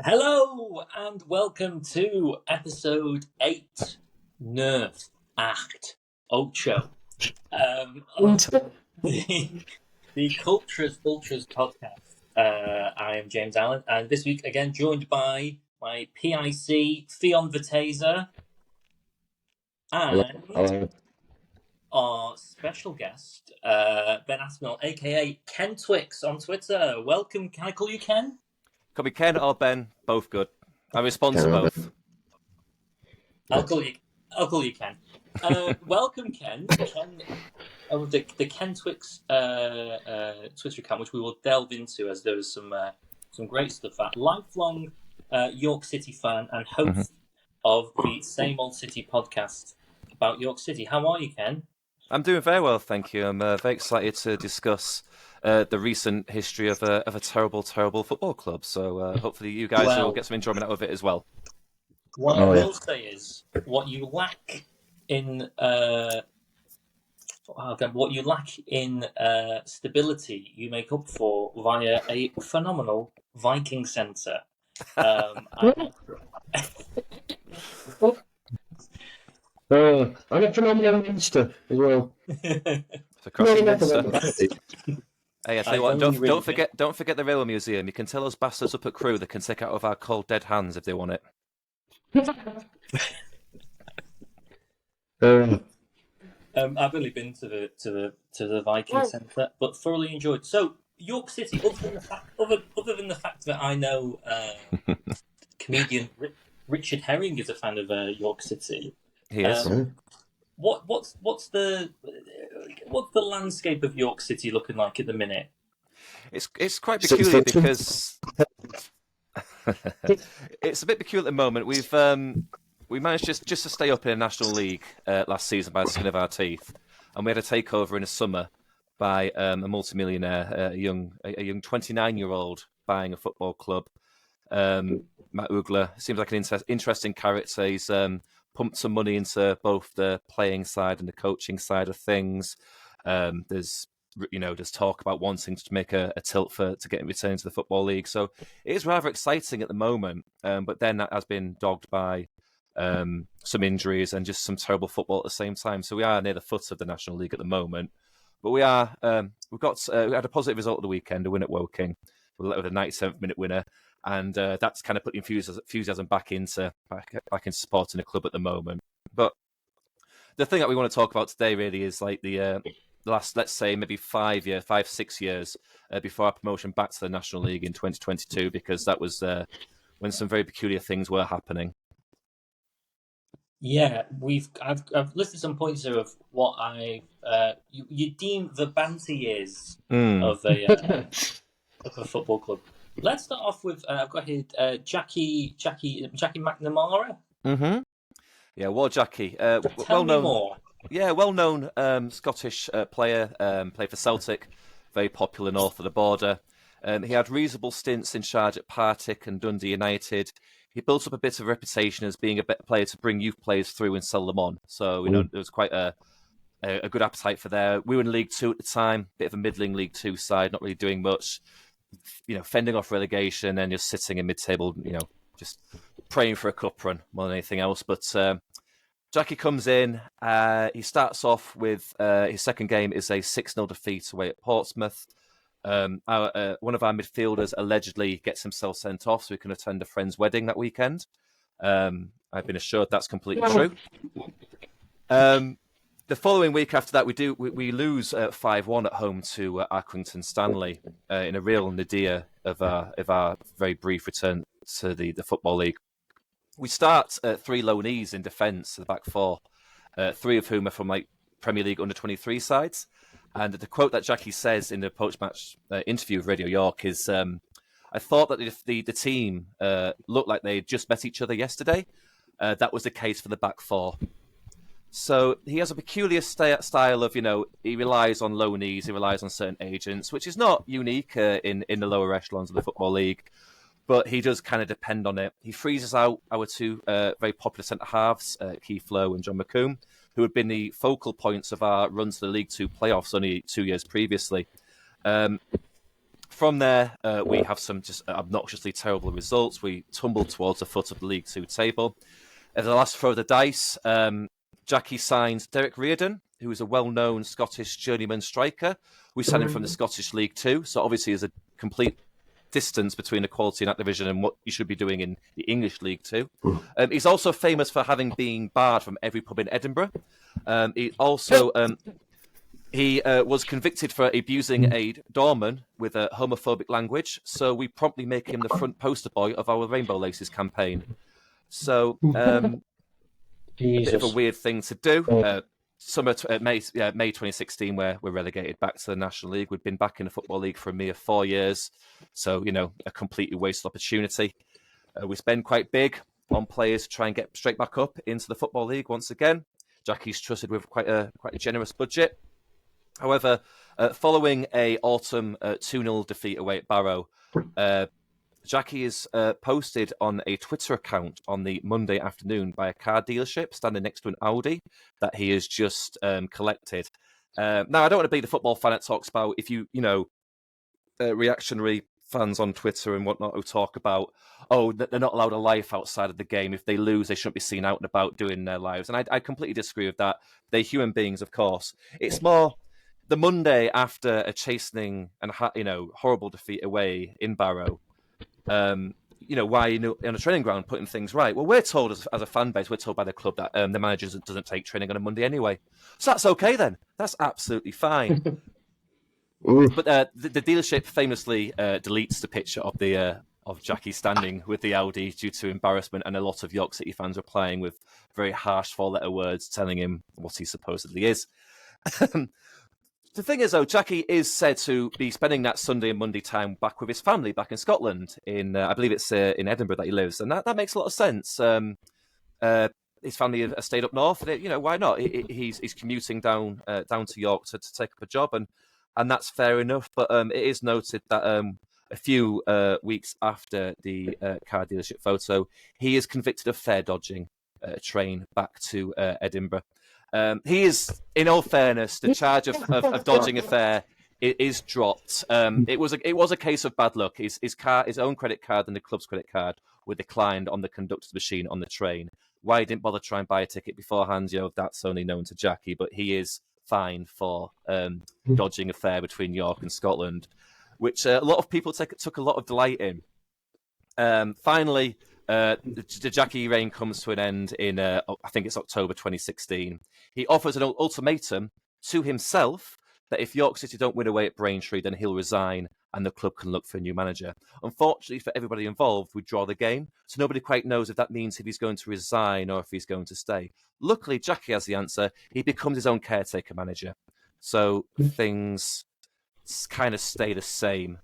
Hello and welcome to episode 8, Nerf Act Ocho, of the Vultures podcast. I am James Allen, and this week again joined by my PIC, Theon Viteza, and Hello. our special guest, Ben Aspinall, aka Ken Twix on Twitter. Welcome. Can I call you Ken? Could be Ken or Ben, both good. I respond to both. I'll call you Ken. Welcome, Ken. Ken of the Ken Twix Twitter account, which we will delve into as there is some great stuff. That lifelong York City fan and host of the Same Old City podcast about York City. How are you, Ken? I'm doing very well, thank you. I'm very excited to discuss the recent history of a terrible, terrible football club. So hopefully you guys will get some enjoyment out of it as well. What I will say is, what you lack in stability, you make up for via a phenomenal Viking centre. I'm a phenomenal Minster as well. It's across the Minster. Hey, I tell you what, don't forget the Railway Museum. You can tell those bastards up at Crewe they can take out of our cold dead hands if they want it. I've only been to the Viking centre, but thoroughly enjoyed. So York City, other than the fact that I know comedian Richard Herring is a fan of York City. He is. What's the landscape of York City looking like at the minute? It's quite peculiar because it's a bit peculiar at the moment. We managed just to stay up in the National League last season by the skin of our teeth, and we had a takeover in the summer by a multimillionaire, a young 29-year-old buying a football club. Matt Ugler seems like an interesting character. He's pumped some money into both the playing side and the coaching side of things. There's talk about wanting to make a tilt to get returned to the Football League. So it is rather exciting at the moment, but then that has been dogged by some injuries and just some terrible football at the same time. So we are near the foot of the National League at the moment. But we are we had a positive result of the weekend, a win at Woking with a 97th minute winner. And that's kind of put enthusiasm back into supporting the club at the moment. But the thing that we want to talk about today really is like the last, let's say, maybe 6 years before our promotion back to the National League in 2022, because that was when some very peculiar things were happening. Yeah, I've listed some points here of what you deem the banter years of a football club. Let's start off with I've got here Jackie Mcnamara. Mm-hmm. Yeah, well, Jackie, Tell me more. Yeah, well-known Scottish player, played for Celtic, very popular north of the border. He had reasonable stints in charge at Parkin and Dundee United. He built up a bit of a reputation as being a better player to bring youth players through and sell them on. So there was quite a good appetite for there. We were in League Two at the time, bit of a middling League Two side, not really doing much. Fending off relegation and just sitting in mid-table, just praying for a cup run more than anything else. But Jackie comes in. He starts off with his second game is a 6-0 defeat away at Portsmouth. One of our midfielders allegedly gets himself sent off so he can attend a friend's wedding that weekend. I've been assured that's completely true. The following week after that, we lose 5-1 at home to Accrington Stanley in a real nadir of our very brief return to the Football League. We start 3 loanees in defence, the back 4, 3 of whom are from Premier League under-23 sides. And the quote that Jackie says in the post-match interview with Radio York is, I thought that if the team looked like they just met each other yesterday, that was the case for the back 4. So he has a peculiar style of, he relies on loanees, he relies on certain agents, which is not unique in the lower echelons of the Football League, but he does kind of depend on it. He freezes out our 2 very popular centre-halves, Keith Lowe and John McComb, who had been the focal points of our run to the League Two playoffs only 2 years previously. From there, we have some just obnoxiously terrible results. We tumbled towards the foot of the League Two table. At the last throw of the dice, Jackie signed Derek Reardon, who is a well-known Scottish journeyman striker. We signed him from the Scottish League Two, so obviously there's a complete distance between the quality in that division and what you should be doing in the English League Two. He's also famous for having been barred from every pub in Edinburgh. He also he was convicted for abusing a doorman with a homophobic language, so we promptly make him the front poster boy of our Rainbow Laces campaign. So, a bit of a weird thing to do. May 2016, where we're relegated back to the National League. We'd been back in the Football League for a mere 4 years, so, a completely wasted opportunity. We spend quite big on players to try and get straight back up into the Football League once again. Jackie's trusted with quite a generous budget. However, following a autumn 2-0 defeat away at Barrow, Jackie is posted on a Twitter account on the Monday afternoon by a car dealership standing next to an Audi that he has just collected. Now, I don't want to be the football fan that talks about if reactionary fans on Twitter and whatnot who talk about, they're not allowed a life outside of the game. If they lose, they shouldn't be seen out and about doing their lives. And I completely disagree with that. They're human beings, of course. It's more the Monday after a chastening and horrible defeat away in Barrow. Why are you on a training ground putting things right? Well, we're told as a fan base, we're told by the club that the manager doesn't take training on a Monday anyway. So that's okay then. That's absolutely fine. But the dealership famously deletes the picture of Jackie standing with the Audi due to embarrassment, and a lot of York City fans replying with very harsh 4-letter words telling him what he supposedly is. The thing is, though, Jackie is said to be spending that Sunday and Monday time back with his family back in Scotland. I believe it's in Edinburgh that he lives, and that makes a lot of sense. His family have stayed up north, and why not? He's commuting down to York to take up a job, and that's fair enough. But it is noted that a few weeks after the car dealership photo, he is convicted of fare dodging a train back to Edinburgh. He is, in all fairness, the charge of dodging a fare is dropped. It was a case of bad luck. His own credit card and the club's credit card were declined on the conductor's machine on the train. Why he didn't bother try and buy a ticket beforehand, that's only known to Jackie. But he is fined for dodging a fare between York and Scotland, which a lot of people took a lot of delight in. Finally, the Jackie reign comes to an end in, I think it's October 2016. He offers an ultimatum to himself that if York City don't win away at Braintree, then he'll resign and the club can look for a new manager. Unfortunately for everybody involved, we draw the game, so nobody quite knows if that means if he's going to resign or if he's going to stay. Luckily, Jackie has the answer. He becomes his own caretaker manager. So things kind of stay the same.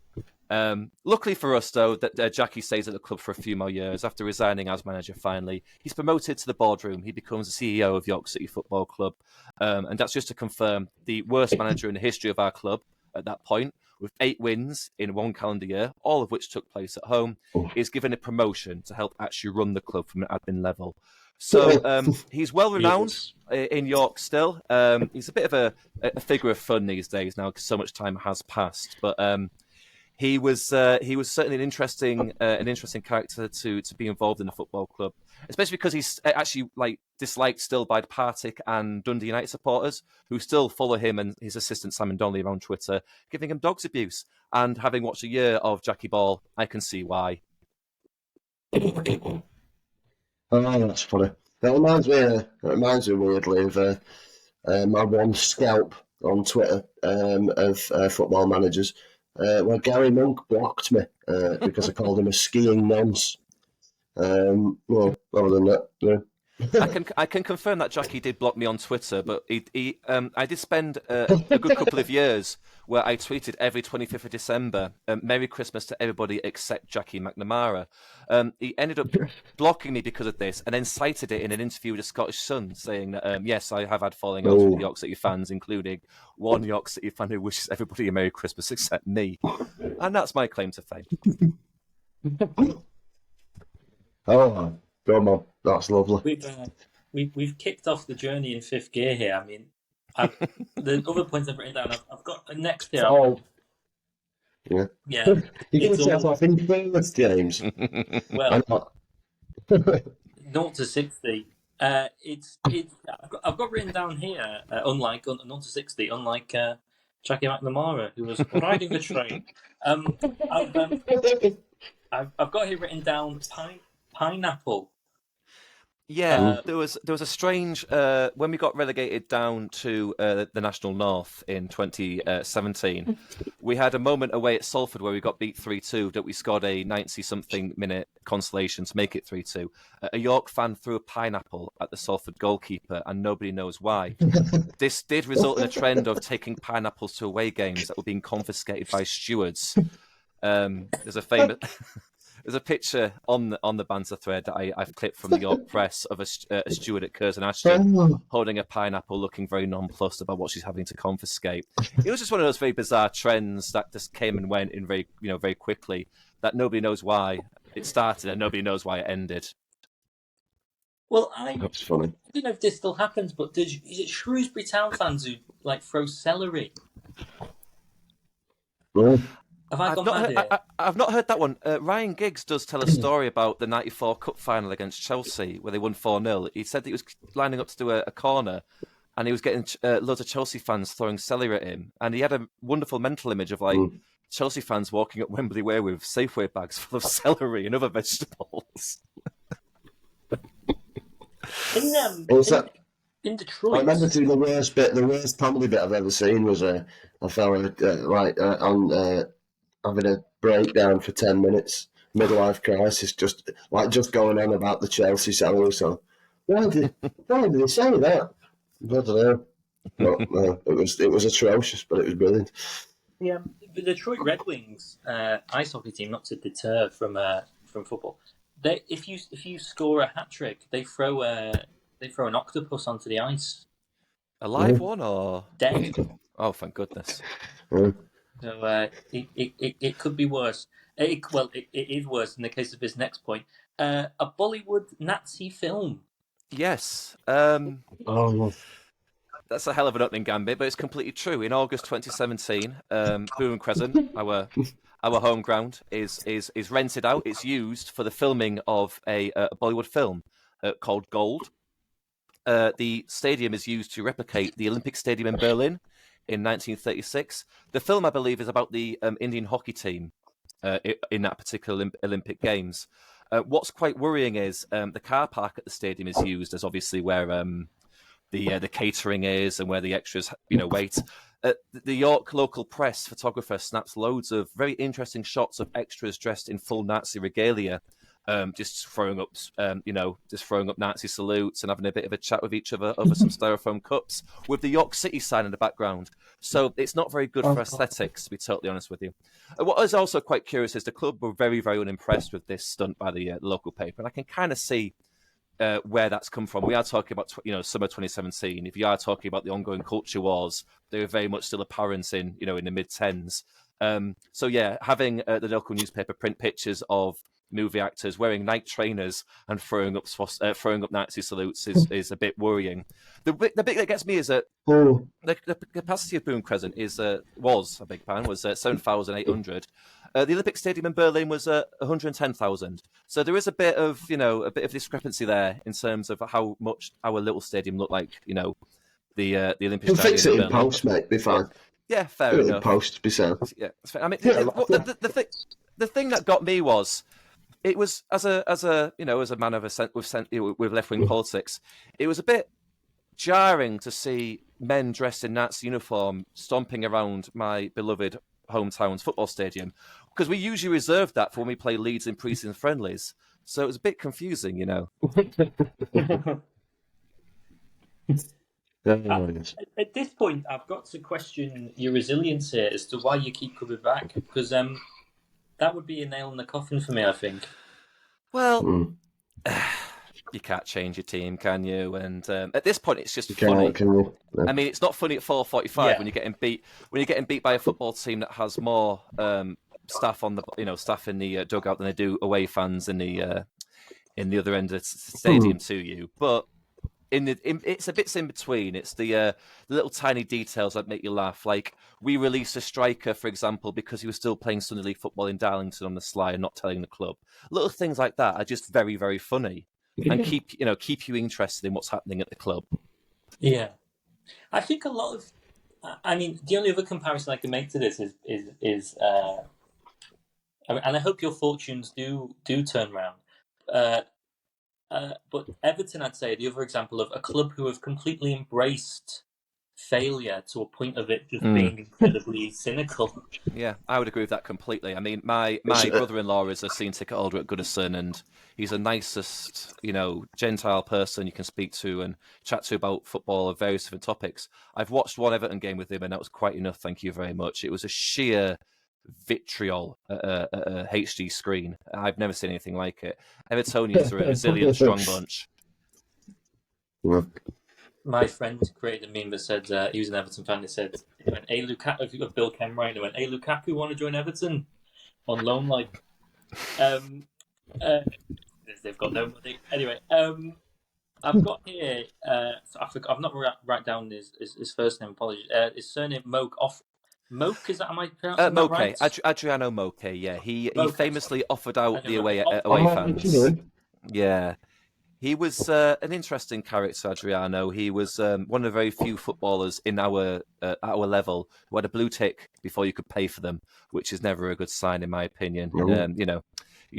Luckily for us, though, that Jackie stays at the club for a few more years. After resigning as manager, finally, he's promoted to the boardroom. He becomes the CEO of York City Football Club. And that's just to confirm the worst manager in the history of our club at that point, with 8 wins in 1 calendar year, all of which took place at home, is given a promotion to help actually run the club from an admin level. So he's well-renowned in York still. He's a bit of a figure of fun these days now because so much time has passed. But he was certainly an interesting character to be involved in the football club, especially because he's actually disliked still by the Partick and Dundee United supporters who still follow him and his assistant Simon Donnelly around Twitter, giving him dogs abuse. And having watched a year of Jackie Ball, I can see why. Oh, that's funny. It reminds me weirdly of my one scalp on Twitter of football managers, where Gary Monk blocked me because I called him a skiing nonce. Well, other than that, yeah. I can confirm that Jackie did block me on Twitter, but I did spend a good couple of years where I tweeted every 25th of December, Merry Christmas to everybody except Jackie Mcnamara. He ended up blocking me because of this, and then cited it in an interview with the Scottish Sun, saying that, yes, I have had falling outs with York City fans, including one York City fan who wishes everybody a Merry Christmas except me. And that's my claim to fame. Oh, come on. That's lovely. We've kicked off the journey in 5th gear here. I mean, the other points I've written down, I've got next here. Yeah. Yeah, You can it's set all off in first, James. well, I'm not. 0 to 60. It's I've got written down here. Unlike 0 to 60, unlike Jackie McNamara, who was riding the train. Um, I've I've got here written down pineapple. Yeah, Uh, there was a strange when we got relegated down to the National North in 2017. We had a moment away at Salford where we got beat 3-2. That we scored a 90-something minute consolation to make it 3-2. A York fan threw a pineapple at the Salford goalkeeper, and nobody knows why. This did result in a trend of taking pineapples to away games that were being confiscated by stewards. There's a famous. There's a picture on the banter thread that I've clipped from the York Press of a steward at Curzon Ashton holding a pineapple, looking very nonplussed about what she's having to confiscate. It was just one of those very bizarre trends that just came and went in very quickly. That nobody knows why it started and nobody knows why it ended. well, That's funny. I don't know if this still happens, but is it Shrewsbury Town fans who like throw celery? Yeah. Have I gone mad here? I've not heard that one. Ryan Giggs does tell a story about the '94 Cup final against Chelsea where they won 4-0. He said that he was lining up to do a corner and he was getting loads of Chelsea fans throwing celery at him. And he had a wonderful mental image of Chelsea fans walking up Wembley Way with Safeway bags full of celery and other vegetables. In Detroit, I remember the worst comedy bit I've ever seen was a fella having a breakdown for 10 minutes, midlife crisis, just going on about the Chelsea salary. So why did they say that? I don't know. No, it was atrocious, but it was brilliant. yeah, the Detroit Red Wings ice hockey team, not to deter from football, if you score a hat trick, they throw an octopus onto the ice. A live one or dead? Oh, thank goodness. So it could be worse. It is worse in the case of this next point. A Bollywood Nazi film. Yes. Oh, That's a hell of an opening gambit, but it's completely true. In August 2017, Boom Crescent, our home ground, is rented out. It's used for the filming of a Bollywood film called Gold. The stadium is used to replicate the Olympic Stadium in Berlin in 1936. The film, I believe, is about the Indian hockey team in that particular Olympic Games. What's quite worrying is the car park at the stadium is used as obviously where the catering is and where the extras wait. The York local press photographer snaps loads of very interesting shots of extras dressed in full Nazi regalia, just throwing up Nazi salutes and having a bit of a chat with each other over some styrofoam cups with the York City sign in the background. So it's not very good for aesthetics, to be totally honest with you. What is also quite curious is the club were very, very unimpressed with this stunt by the local paper, and I can kind of see where that's come from. We are talking about summer 2017. If you are talking about the ongoing culture wars, they were very much still apparent in the mid-10s. So yeah, having the local newspaper print pictures of movie actors wearing Nike trainers and throwing up Nazi salutes is a bit worrying. The bit that gets me is that the capacity of Boom Crescent was 7,800. The Olympic Stadium in Berlin was 110,000. So there is a bit of discrepancy there in terms of how much our little stadium looked like. The Olympic Stadium. Fix it in post, mate. Be fine. Yeah, fair enough. In post, be sound. Yeah, I mean, the thing that got me was. It was as a man with left wing politics. It was a bit jarring to see men dressed in Nazi uniform stomping around my beloved hometown's football stadium, because we usually reserve that for when we play Leeds in pre-season friendlies. So it was a bit confusing, At this point, I've got to question your resilience here as to why you keep coming back, because that would be a nail in the coffin for me, I think. Well, you can't change your team, can you? And at this point, it's just funny. Can you? No. I mean, it's not funny at 4:45 when you're getting beat. When you're getting beat by a football team that has more staff in the dugout than they do away fans in the other end of the stadium to you. But it's a bits in between. It's the little tiny details that make you laugh. Like we released a striker, for example, because he was still playing Sunday League football in Darlington on the sly and not telling the club. Little things like that are just very, very funny and keep you interested in what's happening at the club. Yeah, I think a lot of. I mean, the only other comparison I can make to this is and I hope your fortunes do turn round. But Everton, I'd say, the other example of a club who have completely embraced failure to a point of it just being incredibly cynical. Yeah, I would agree with that completely. I mean, my brother-in-law is a season ticket holder at Goodison, and he's the nicest, Gentile person you can speak to and chat to about football or various different topics. I've watched one Everton game with him, and that was quite enough. Thank you very much. It was a sheer vitriol at a HD screen. I've never seen anything like it. Evertonians are a resilient, strong bunch. My friend created a meme that said he was an Everton fan. It said, "Hey Lukaku," if you got Bill Kenwright, and went, "Hey Lukaku, want to join Everton on loan?" Like, they've got no money. Anyway, I've got here. So I've not write down his first name. Apologies. His surname Moke. Moke, is that, am I pronouncing that right? Adriano Moke, yeah. He Moke. famously offered out the away fans. Yeah. He was an interesting character, Adriano. He was one of the very few footballers in our level who had a blue tick before you could pay for them, which is never a good sign, in my opinion. You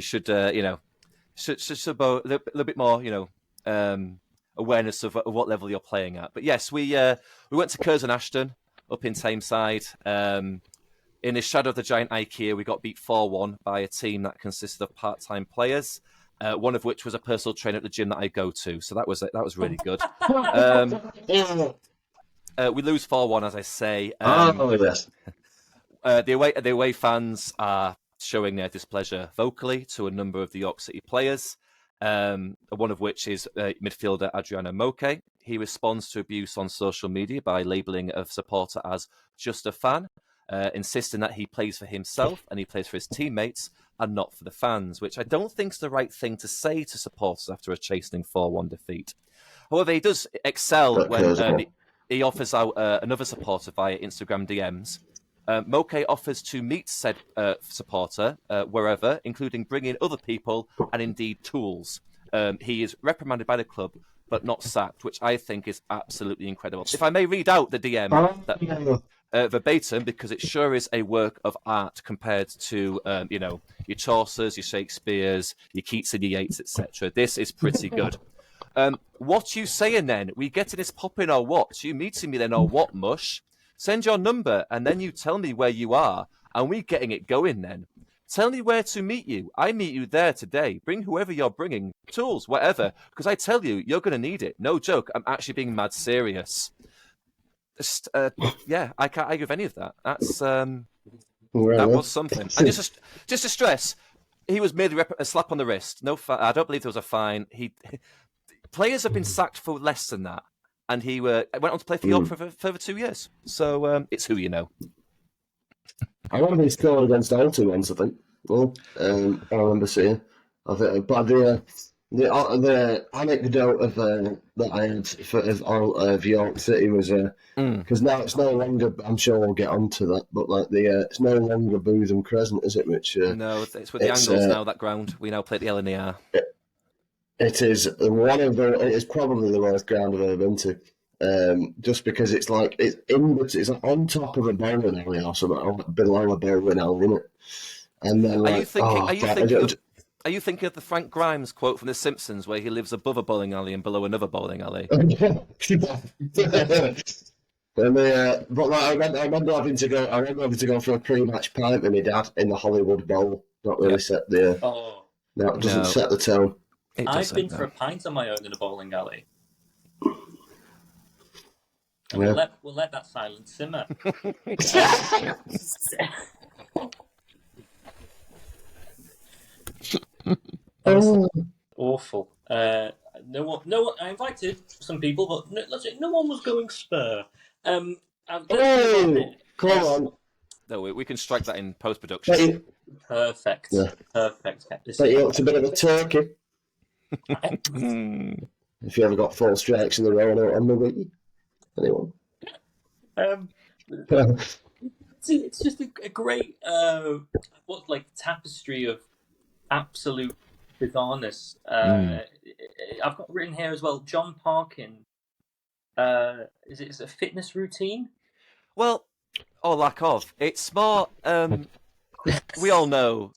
should, should a little bit more, awareness of what level you're playing at. But yes, we went to Curzon Ashton up in Tameside. In the shadow of the giant IKEA, we got beat 4-1 by a team that consisted of part-time players. One of which was a personal trainer at the gym that I go to, so that was really good. We lose 4-1, as I say. Yes. The away fans are showing their displeasure vocally to a number of the York City players. One of which is midfielder Adriano Moke. He responds to abuse on social media by labelling a supporter as just a fan, insisting that he plays for himself and he plays for his teammates and not for the fans, which I don't think is the right thing to say to supporters after a chastening 4-1 defeat. However, he does excel when he offers out another supporter via Instagram DMs. Moke offers to meet said supporter wherever, including bringing other people and indeed tools. He is reprimanded by the club, but not sacked, which I think is absolutely incredible. If I may read out the DM verbatim, because it sure is a work of art compared to, your Chaucers, your Shakespeares, your Keats and your Yeats, etc. This is pretty good. What you saying then? We getting this popping or what? You meeting me then or what, mush? Send your number and then you tell me where you are and we getting it going then. Tell me where to meet you. I meet you there today. Bring whoever you're bringing, tools, whatever, because I tell you, you're going to need it. No joke. I'm actually being mad serious. Just, I can't argue with any of that. That's that was something. And just to stress, he was merely a slap on the wrist. No, I don't believe there was a fine. Players have been sacked for less than that, and he went on to play for York for further 2 years. So it's who you know. I remember he scored against Alton once, I think. Well, I remember seeing. I think, but the anecdote of that I had of York City was because now it's no longer. I'm sure we'll get onto that, but it's no longer Bootham Crescent, is it? Which no, it's with the Angles now. That ground we now play at the LNER. It is It is probably the worst ground I've ever been to. Just because it's on top of a bowling alley or something, or below a bowling alley, isn't it? And then, are you thinking of the Frank Grimes quote from The Simpsons, where he lives above a bowling alley and below another bowling alley? I remember having to go for a pre-match pint with my dad in the Hollywood Bowl. Not really set the. No, it doesn't set the tone. I've been for a pint on my own in a bowling alley. We'll let that silence simmer. Awful. No one. I invited some people, but no one was going spur. Come on. No, we can strike that in post production. Perfect. Yeah. Perfect. But you looked a bit of a turkey. If you ever got 4 strikes in a row on the wiki, anyone? Um, it's just a great tapestry of absolute bizarreness. I've got written here as well. John Parkin. Is it a fitness routine? Well, or lack of. It's more. We all know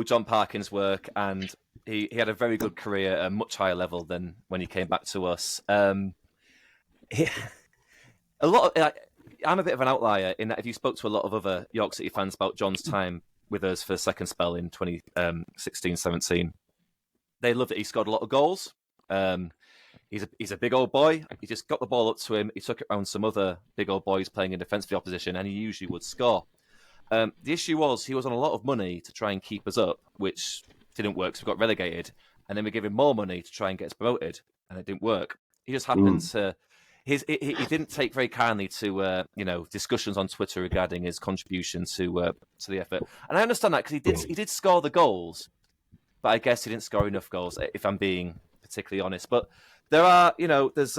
John Parkin's work, and he had a very good career at a much higher level than when he came back to us. I'm a bit of an outlier in that if you spoke to a lot of other York City fans about John's time with us for the second spell in 2016-17, they loved it. He scored a lot of goals. He's a big old boy. He just got the ball up to him. He took it around some other big old boys playing in defence for the opposition, and he usually would score. The issue was he was on a lot of money to try and keep us up, which didn't work, so we got relegated. And then we gave him more money to try and get us promoted, and it didn't work. He just happened to... He didn't take very kindly to discussions on Twitter regarding his contribution to the effort. And I understand that because he did score the goals, but I guess he didn't score enough goals, if I'm being particularly honest. But there are, there's...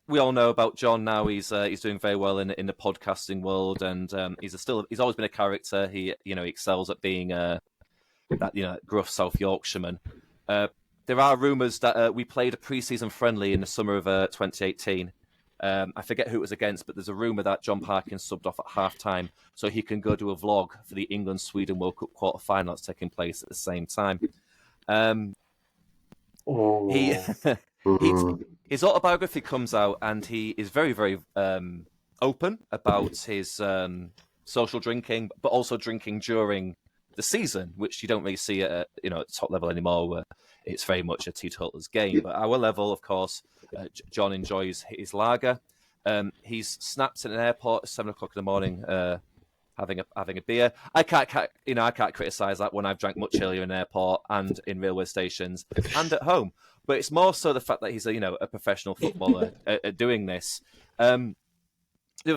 we all know about John now. He's doing very well in the podcasting world, and he's always been a character. He excels at being that gruff South Yorkshireman. There are rumours that we played a pre-season friendly in the summer of 2018. I forget who it was against, but there's a rumour that John Parkin subbed off at half-time so he can go do a vlog for the England-Sweden World Cup quarter-final that's taking place at the same time. His autobiography comes out, and he is very, very open about his social drinking, but also drinking during the season, which you don't really see at top level anymore, where it's very much a teetotaler's game. But our level, of course, John enjoys his lager. He's snapped in an airport at 7:00 in the morning, having a beer. I can't criticise that when I've drank much earlier in an airport and in railway stations and at home. But it's more so the fact that he's a professional footballer at doing this. The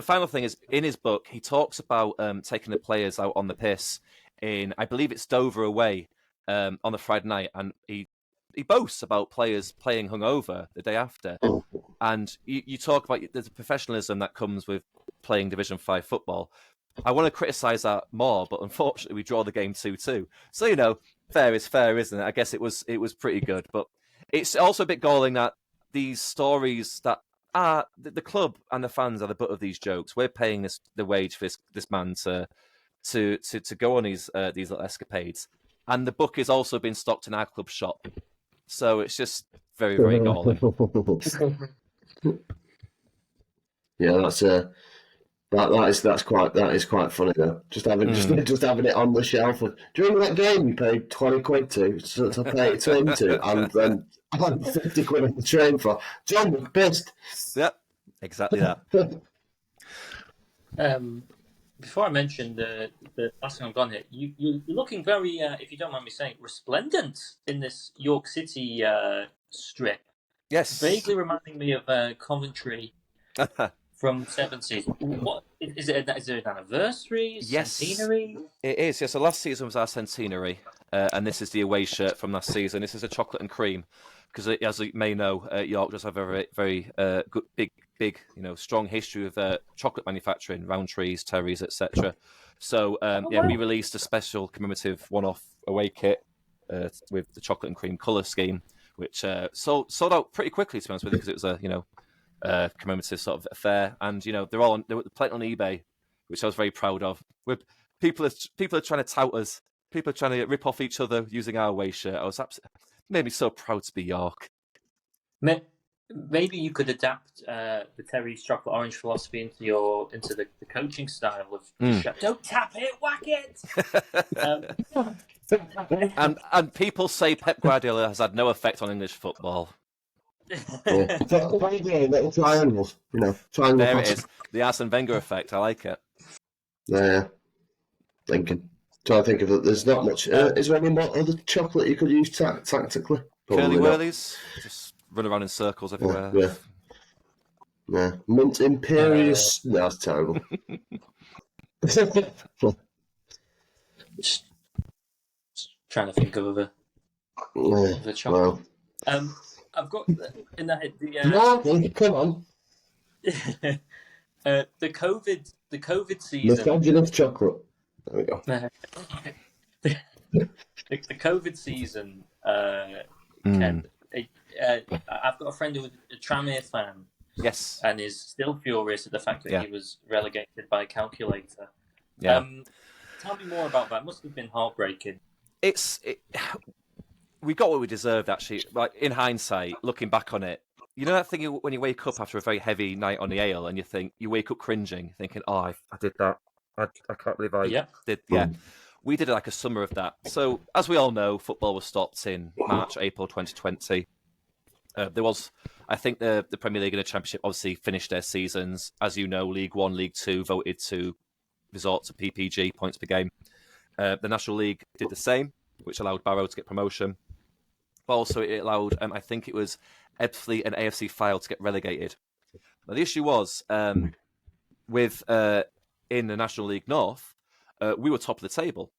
final thing is, in his book, he talks about taking the players out on the piss in, I believe it's Dover away, on the Friday night, and he boasts about players playing hungover the day after. And you talk about there's a professionalism that comes with playing Division 5 football. I want to criticise that more, but unfortunately we draw the game 2-2. So, fair is fair, isn't it? I guess it was pretty good, but it's also a bit galling that these stories that are the club and the fans are the butt of these jokes. We're paying the wage for this man to go on these little escapades, and the book is also being stocked in our club shop. So it's just very, very galling. Yeah, that is quite funny though. Just having it on the shelf. Do you remember that game you paid 20 quid to play it to him to, and then 50 quid on the train for? John was pissed. Yep, exactly that. Before I mention the last thing I've gone here, you're looking very, if you don't mind me saying, resplendent in this York City strip. Yes, vaguely reminding me of Coventry from the 70s. What is it? Is there an anniversary? Yes, centenary? It is. Yeah, so last season was our centenary, and this is the away shirt from last season. This is a chocolate and cream, because as you may know, York does have a very, very good, big, strong history of chocolate manufacturing, Rowntrees, Terry's, etc. So we released a special commemorative one-off away kit with the chocolate and cream colour scheme, which sold out pretty quickly, to be honest with you, because it was a commemorative sort of affair, and they were playing on eBay, which I was very proud of. People are trying to tout us. People are trying to rip off each other using our away shirt. Made me so proud to be York. Maybe you could adapt the Terry's chocolate orange philosophy into the coaching style of don't tap it, whack it. And people say Pep Guardiola has had no effect on English football. Little triangles, triangle. There it is, the Arsene Wenger effect. I like it. Yeah, trying to think of it. There's not much. Is there any more other chocolate you could use tactically? Curly whirlies, just run around in circles everywhere. Yeah. Mint Imperious. No, that's terrible. Just trying to think of the chocolate. Well, I've got in the head Martin, come on. the COVID season. Misogynist chocolate. There we go. The COVID season, Ken. I've got a friend who was a Tranmere fan. Yes. And is still furious at the fact that he was relegated by calculator. Yeah. Tell me more about that. It must have been heartbreaking. We got what we deserved, actually. Like, in hindsight, looking back on it, you know that thing when you wake up after a very heavy night on the ale and you wake up cringing, thinking, oh, I did that. I can't believe I did. Yeah. We did like a summer of that. So, as we all know, football was stopped in March, April 2020. There was, I think, the Premier League and the Championship obviously finished their seasons. As you know, League One, League Two voted to resort to PPG, points per game. The National League did the same, which allowed Barrow to get promotion. But also it allowed, I think it was Ebbsfleet and AFC Fylde to get relegated. Now, the issue was, in the National League North, we were top of the table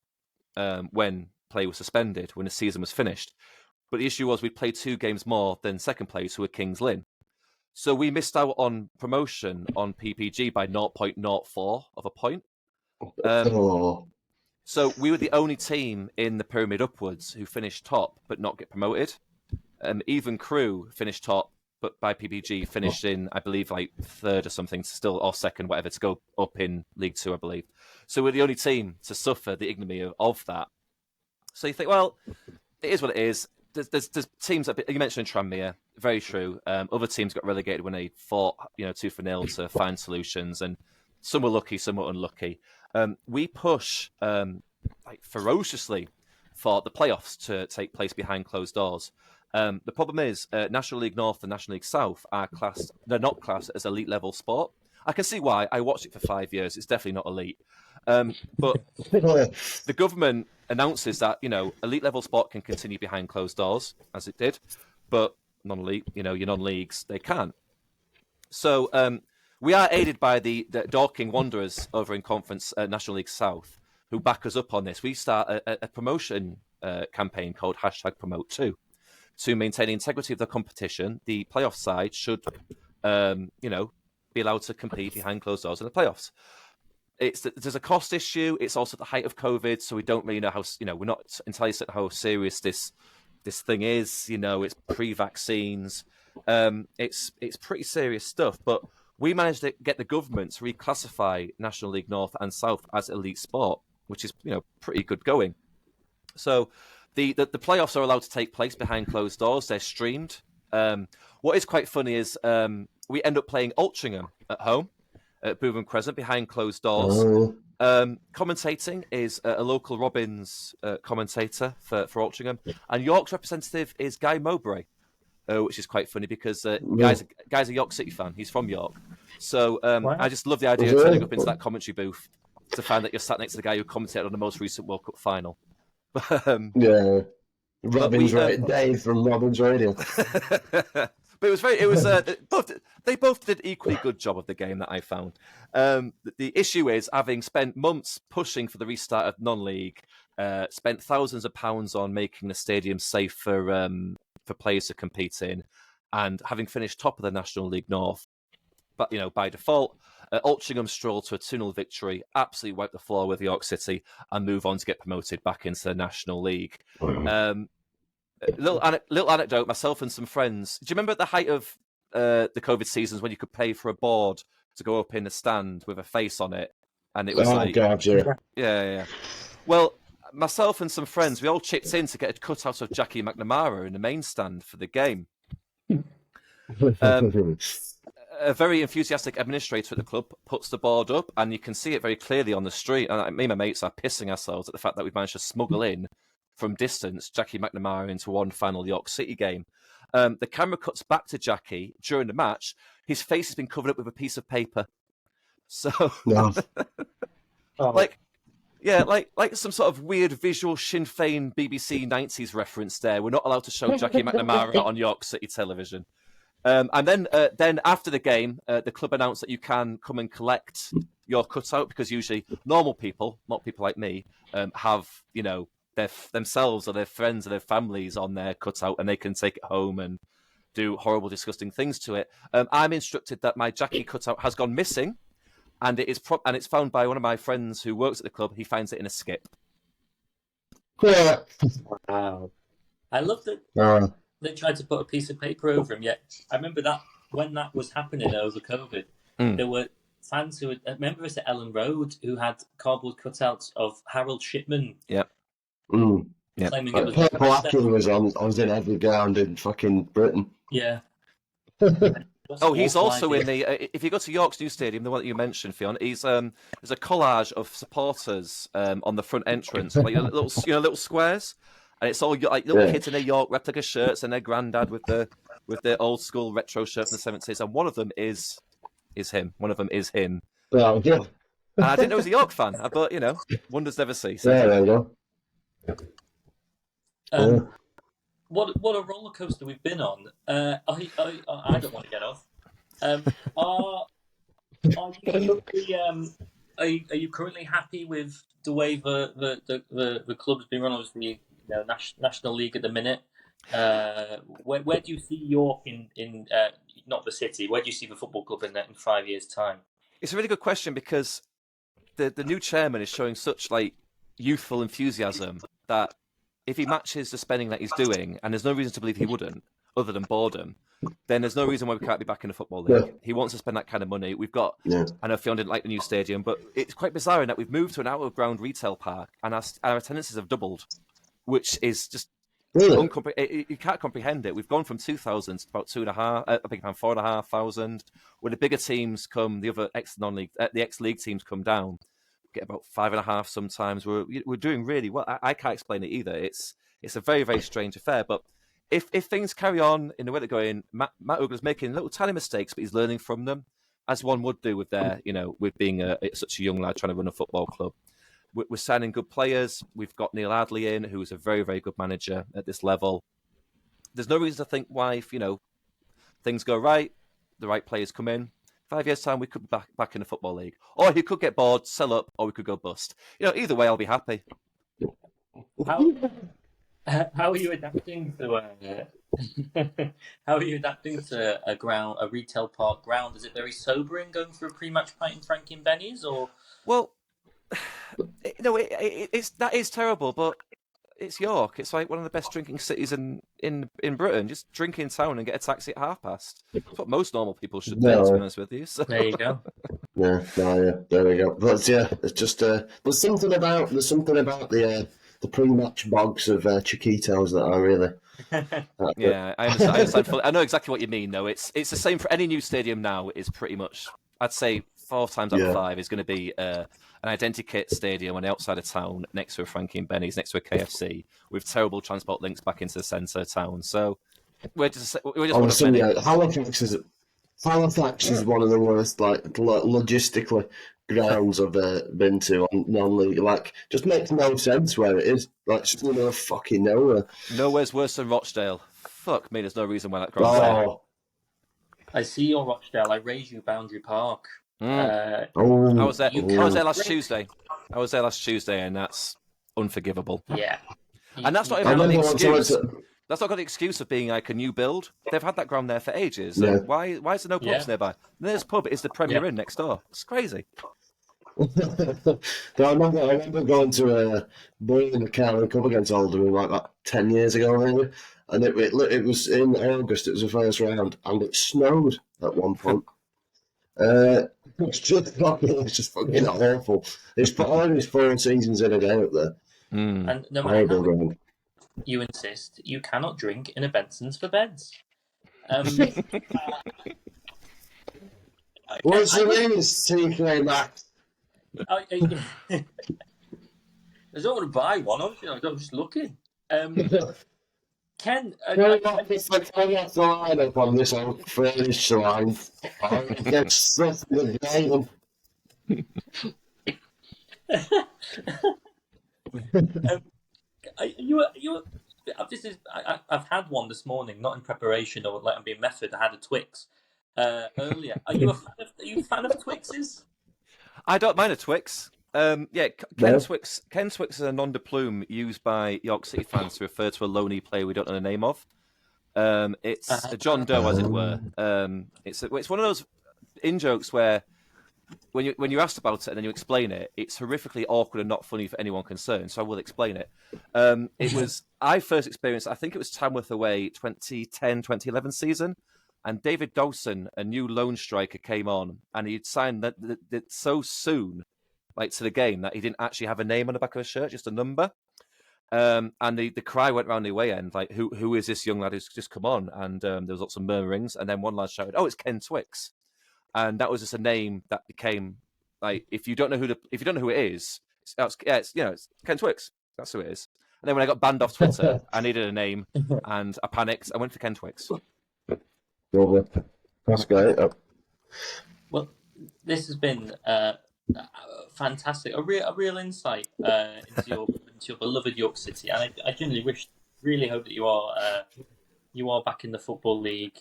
when play was suspended, when the season was finished. But the issue was we played 2 games more than second place, who were Kings Lynn. So we missed out on promotion on PPG by 0.04 of a point. So we were the only team in the pyramid upwards who finished top but not get promoted. Even Crew finished top, but by PPG finished in, I believe, like 3rd or something, still, or 2nd, whatever, to go up in League 2, I believe. So we're the only team to suffer the ignominy of that. So you think, well, it is what it is. There's teams that you mentioned Tranmere, very true. Other teams got relegated when they fought, 2-0 to find solutions, and some were lucky, some were unlucky. We push ferociously for the playoffs to take place behind closed doors. The problem is National League North and National League South they're not classed as elite level sport. I can see why. I watched it for 5 years. It's definitely not elite. But the government announces that, elite level sport can continue behind closed doors, as it did, but non-elite, your non-leagues, they can't. So we are aided by the Dorking Wanderers over in Conference National League South, who back us up on this. We start a promotion campaign called #Promote2 to maintain the integrity of the competition. The playoff side should, be allowed to compete behind closed doors in the playoffs. There's a cost issue. It's also the height of COVID, so we don't really know how, we're not entirely certain how serious this thing is. It's pre-vaccines. It's pretty serious stuff, but we managed to get the government to reclassify National League North and South as elite sport, which is, pretty good going. So the playoffs are allowed to take place behind closed doors. They're streamed. What is quite funny is we end up playing Altrincham at home at Bootham Crescent behind closed doors. Commentating is a local Robins commentator for Altrincham, and York's representative is Guy Mowbray, which is quite funny because Guy's a York City fan. He's from York, so Wow. I just love the idea of turning up into that commentary booth to find that you're sat next to the guy who commentated on the most recent World Cup final. Yeah, Robin's Dave from Robin's Radio. But they both did an equally good job of the game that I found. The issue is, having spent months pushing for the restart of non-league, spent thousands of pounds on making the stadium safe for players to compete in, and having finished top of the National League North, but by default, Altrincham strolled to a 2-0 victory, absolutely wiped the floor with York City, and move on to get promoted back into the National League. Little anecdote, myself and some friends. Do you remember at the height of the COVID seasons when you could pay for a board to go up in a stand with a face on it? And it was God, yeah. Yeah. Well, myself and some friends, we all chipped in to get a cutout of Jackie Mcnamara in the main stand for the game. A very enthusiastic administrator at the club puts the board up, and you can see it very clearly on the street. And me and my mates are pissing ourselves at the fact that we've managed to smuggle in from distance Jackie Mcnamara into one final York City game. The camera cuts back to Jackie during the match. His face has been covered up with a piece of paper. So, No. like some sort of weird visual Sinn Féin BBC 90s reference there. We're not allowed to show Jackie Mcnamara on York City television. And then after the game, the club announced that you can come and collect your cutout, because usually normal people, not people like me, have, themselves or their friends or their families on their cutout, and they can take it home and do horrible, disgusting things to it. I'm instructed that my Jackie cutout has gone missing, and it's found by one of my friends who works at the club. He finds it in a skip. Yeah. Wow. I love that they tried to put a piece of paper over him. Yet I remember that when that was happening over COVID, there were fans who remember us at Ellen Road who had cardboard cutouts of Harold Shipman. Yep. Yeah. Claiming it was Parkin was in every ground in fucking Britain. Yeah. Oh, he's also in the. If you go to York's new stadium, the one that you mentioned, Fionn, there's a collage of supporters on the front entrance, like little squares, and it's all like little kids in their York replica shirts and their granddad with their old school retro shirt from the 70s, and one of them is him. One of them is him. Oh, yeah. And I didn't know he was a York fan, but wonders never cease. Yeah, there you go. What a roller coaster we've been on. I don't want to get off. Are you currently happy with the way the club's been run? Obviously, National League at the minute. Where do you see York in not the city? Where do you see the football club in 5 years' time? It's a really good question because the new chairman is showing such youthful enthusiasm that if he matches the spending that he's doing, and there's no reason to believe he wouldn't, other than boredom, then there's no reason why we can't be back in the Football League. Yeah. He wants to spend that kind of money. We've got, I know Fionn didn't like the new stadium, but it's quite bizarre in that we've moved to an out-of-ground retail park, and our attendances have doubled, which is just you can't comprehend it. We've gone from 2,000 to about 4,500. When the bigger teams come, the other the ex-league teams come down, get about 5.5 sometimes. We're doing really well. I can't explain it either. It's a very, very strange affair. But if things carry on in the way they're going, Matt Ogler's making little tiny mistakes, but he's learning from them, as one would do with with being such a young lad trying to run a football club. We're signing good players. We've got Neil Ardley in, who is a very, very good manager at this level. There's no reason to think why, if things go right, the right players come in. 5 years' time, we could be back in the Football League. Or he could get bored, sell up, or we could go bust. Either way, I'll be happy. How are you adapting to a retail park ground? Is it very sobering going for a pre-match pint in Frankie and Benny's, or? Well, that is terrible, but it's York. It's like one of the best drinking cities in Britain. Just drink in town and get a taxi at 50:30. That's what most normal people should do, to be honest with you. So. There you go. Yeah, there we go. But it's just there's something about the pre-match bogs of Chiquitos that I really. Yeah, I understand fully. I know exactly what you mean, though. It's the same for any new stadium now. Is pretty much, I'd say, 4 times out of 5 is going to be an identikit stadium on the outside of town, next to a Frankie and Benny's, next to a KFC, with terrible transport links back into the centre of town. So we're just Halifax is one of the worst, logistically, grounds I've been to on non-league. Just makes no sense where it is. Just fucking nowhere. Nowhere's worse than Rochdale. Fuck me, there's no reason why that ground's there. I see your Rochdale. I raise you Boundary Park. I was there last Tuesday. And that's unforgivable. Yeah. And that's not even an excuse. That's not got the excuse of being like a new build. They've had that ground there for ages. Yeah. Why is there no pubs nearby? There's a pub. It's the Premier Inn next door. It's crazy. I remember going to Boy in the County Cup against Oldham like 10 years ago, maybe. And it was in August. It was the first round, and it snowed at one point. It's just fucking awful. It's probably 4 seasons in a day up there. And no matter how you insist, you cannot drink in a Benson's for beds. What's your name? TK Max. I don't want to buy one. I'm just looking. Ken, I get the line up on this old furnish line. I get stuff in the game. I've had one this morning, not in preparation or I'm being method. I had a Twix earlier. Are you a fan of Twixes? I don't mind a Twix. Yeah, No? Ken Twix is a nom de plume used by York City fans to refer to a lonely player we don't know the name of. It's a John Doe, as it were. It's one of those in-jokes where when you're asked about it and then you explain it, it's horrifically awkward and not funny for anyone concerned. So I will explain it. It was I first experienced. I think it was Tamworth away, 2010-2011 season, and David Dawson, a new loan striker, came on, and he'd signed that so soon, like to the game, that he didn't actually have a name on the back of his shirt, just a number. And the cry went round the away end, like, who is this young lad who's just come on? And there was lots of murmurings, and then one lad shouted, "Oh, it's Ken Twix," and that was just a name that became like, if you don't know who it is, it's Ken Twix. That's who it is. And then when I got banned off Twitter, I needed a name, and I panicked. I went for Ken Twix. Lovely. That's great. Well, this has been fantastic. A real insight into your beloved York City, and I genuinely really hope that you are back in the Football League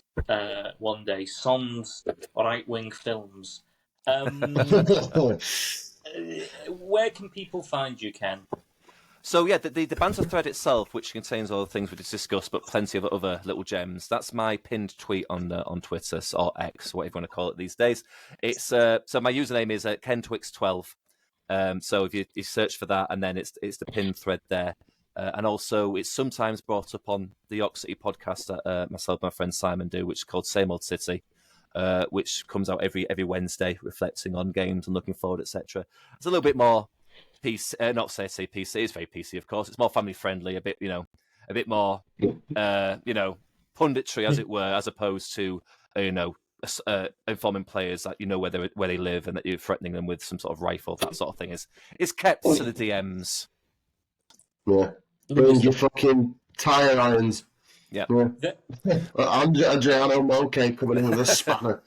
one day. Sans right wing films. Where can people find you, Ken? So yeah, the banter thread itself, which contains all the things we just discussed, but plenty of other little gems. That's my pinned tweet on Twitter or X, whatever you want to call it these days. It's so my username is KenTwix12. So if you search for that, and then it's the pinned thread there. And also, it's sometimes brought up on the York City podcast that myself and my friend Simon do, which is called Same Old City, which comes out every Wednesday, reflecting on games and looking forward, etc. It's a little bit more PC, not say PC. It's very PC, of course. It's more family friendly, a bit more, punditry, as it were, as opposed to informing players that where they live and that you're threatening them with some sort of rifle. That sort of thing is kept to the DMs. Yeah. Bring your fucking tyre irons. Yeah. Adriano Monke coming in with a spanner.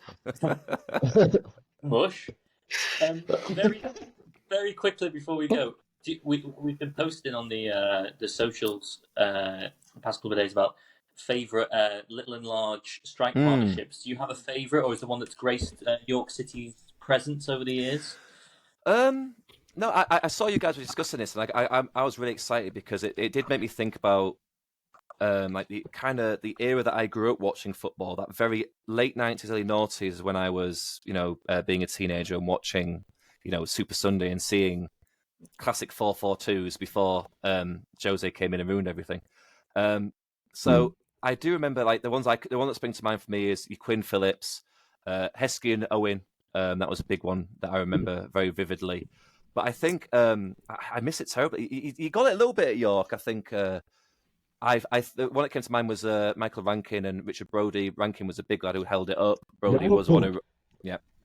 Mush. Very, very quickly before we go, we've been posting on the socials the past couple of days about favourite little and large strike partnerships. Do you have a favourite, or is the one that's graced York City's presence over the years? No, I saw you guys were discussing this, and I was really excited because it did make me think about like the era that I grew up watching football, that very late 90s, early 90s, when I was being a teenager and watching Super Sunday and seeing classic 4-4-2s before Jose came in and ruined everything. So I do remember the one that springs to mind for me is your Quinn Phillips, Heskey and Owen. That was a big one that I remember very vividly. But I think I miss it terribly. He got it a little bit at York. I think the one that came to mind was Michael Rankin and Richard Brodie. Rankin was a big lad who held it up. Brodie was one who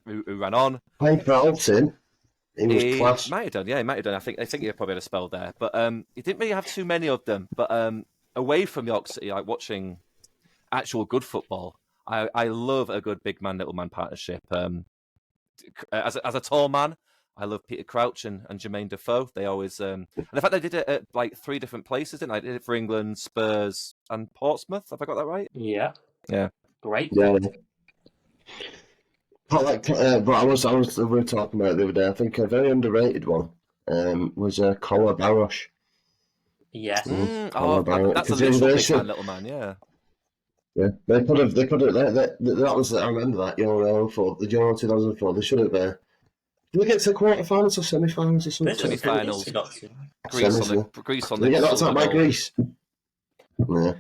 ran on. I felt him. He was class. Might have done, yeah, he might have done. I think he probably had a spell there, but he didn't really have too many of them. But away from York City, like watching actual good football, I love a good big man, little man partnership. As a tall man, I love Peter Crouch and Jermaine Defoe. They always and in fact they did it at like 3 different places, didn't they? They did it for England, Spurs, and Portsmouth. Have I got that right? Yeah. Great. Yeah. But we were talking about it the other day. I think a very underrated one was Collar Barosh. Yes. That's a literal big man, little man. Yeah. Yeah, they could have. That was. I remember that Euro for the Euro 2004. They should have. Did we get to the quarterfinals or semi-finals or something? Semi-finals. Greece on the. Yeah, that's not by Greece. Yeah.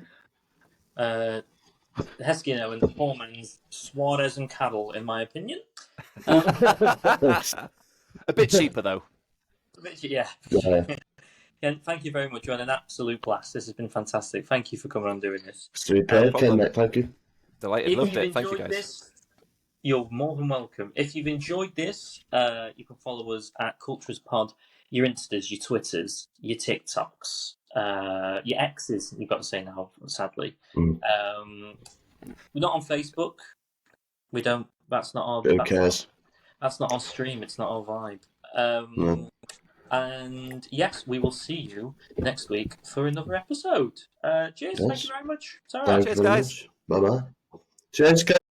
Heskey and the poor man's Suarez and Carroll, in my opinion. A bit cheaper though. Yeah. Ken, thank you very much. You're an absolute blast. This has been fantastic. Thank you for coming on doing this. Thank you. Delighted. Loved it. Thank you, guys. You're more than welcome. If you've enjoyed this, you can follow us at Cultures Pod, your Instas, your Twitters, your TikToks, your X's, you've got to say now, sadly. We're not on Facebook. We don't. That's not our. Who cares? That's not our stream. It's not our vibe. And yes, we will see you next week for another episode. Cheers. Yes. Thank you very much. Cheers, guys. Bye bye. Cheers, guys.